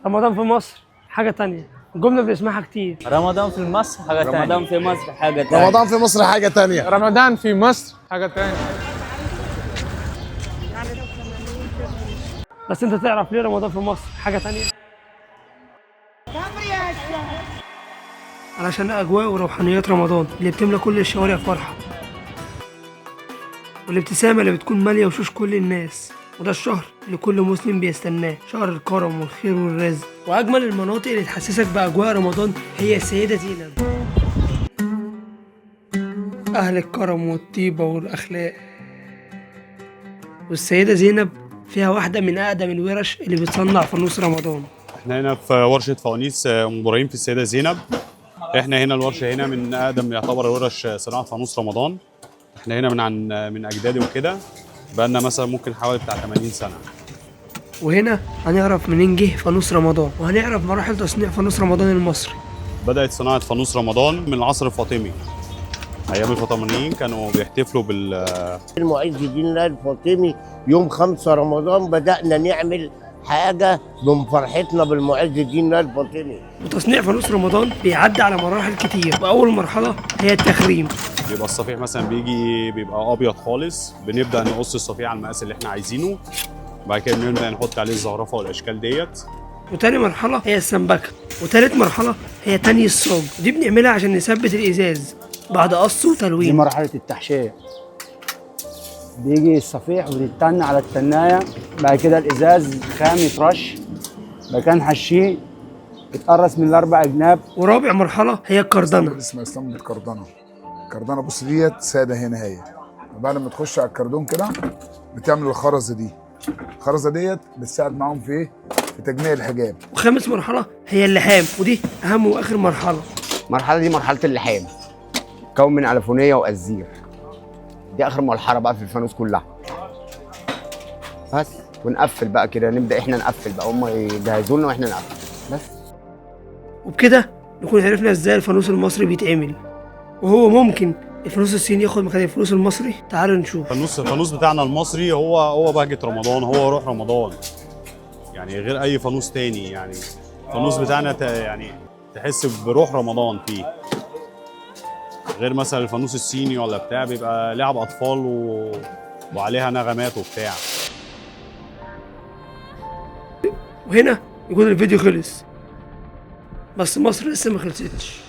رمضان في مصر حاجة تانية، الجملة بنسمعها كتير. رمضان في مصر حاجة تانية. رمضان في مصر حاجة تانية. رمضان في مصر حاجة تانية. رمضان في مصر حاجة تانية. بس انت تعرف ليه رمضان في مصر حاجة تانية؟ علشان أجواء وروحانيات رمضان اللي بتملى كل الشوارع فرحة، والابتسامة اللي بتكون مالية وشوش كل الناس، وده الشهر اللي كل مسلم بيستناه، شهر الكرم والخير والرزق. وأجمل المناطق اللي تحسسك بأجواء رمضان هي السيدة زينب، أهل الكرم والطيبة والأخلاق. والسيدة زينب فيها واحدة من أقدم الورش اللي بتصنع فانوس رمضان. احنا هنا في ورشة فوانيس أم إبراهيم في السيدة زينب. احنا هنا الورشة هنا من أقدم يعتبر ورش صناعة فانوس رمضان. احنا هنا من أجدادي وكده، بقالنا مثلا ممكن حوالي بتاع 80 سنة. وهنا هنعرف منين جه فانوس رمضان، وهنعرف مراحل تصنيع فانوس رمضان المصري. بدأت صناعة فانوس رمضان من العصر الفاطمي. أيام الفاطميين كانوا بيحتفلوا المعز الدين الله الفاطمي يوم 5 رمضان بدأنا نعمل حاجة من فرحتنا بالمعز الدين الله الفاطمي. وتصنيع فانوس رمضان بيعدي على مراحل كتير، وأول مرحلة هي التخريم. بيبقى الصفيح مثلا بيبقى أبيض خالص، بنبدأ نقص الصفيح على المقاس اللي احنا عايزينه، بعد كده بنبدأ نحط عليه الزخرفة والأشكال ديت. وتاني مرحلة هي السنبكة، وتالت مرحلة هي تاني الصاج، ودي بنعملها عشان نثبت الإزاز بعد قص دي وتلوين. مرحلة التحشية، بيجي الصفيح وبيتن على التناية، بعد كده الإزاز خام يترش، بعد كده نحشيه يتقرص من ال4 جناب. ورابع مرحلة هي الكردنة. اسمها اسطمبة كردنة. الكردنة بص ديت سادة هنا هي، بعد ما تخش على الكردون كده بتعمل الخرزة دي. الخرزة ديت بتساعد معاهم في ايه؟ في تجميع الحجاب. وخامس مرحلة هي اللحام، ودي أهم وآخر مرحلة. المرحلة دي مرحلة اللحام، تكون من ألفونية وأزير. دي آخر مرحلة بقى في الفانوس كلها. بس ونقفل بقى كده، نبدأ احنا نقفل بقى، هم يجهزوا لنا واحنا نقفل بس. وبكده نكون عرفنا ازاي الفانوس المصري بيتعمل، وهو ممكن الفانوس الصيني ياخد مكان الفانوس المصري. تعالوا نشوف. الفانوس بتاعنا المصري هو بهجة رمضان، هو روح رمضان، يعني غير أي فانوس تاني. يعني الفانوس بتاعنا يعني تحس بروح رمضان فيه، غير مثلا الفانوس الصيني ولا بتاع بيبقى لعب أطفال وعليها نغمات وبتاع. وهنا يكون الفيديو خلص، بس مصر لسه ما خلصتش.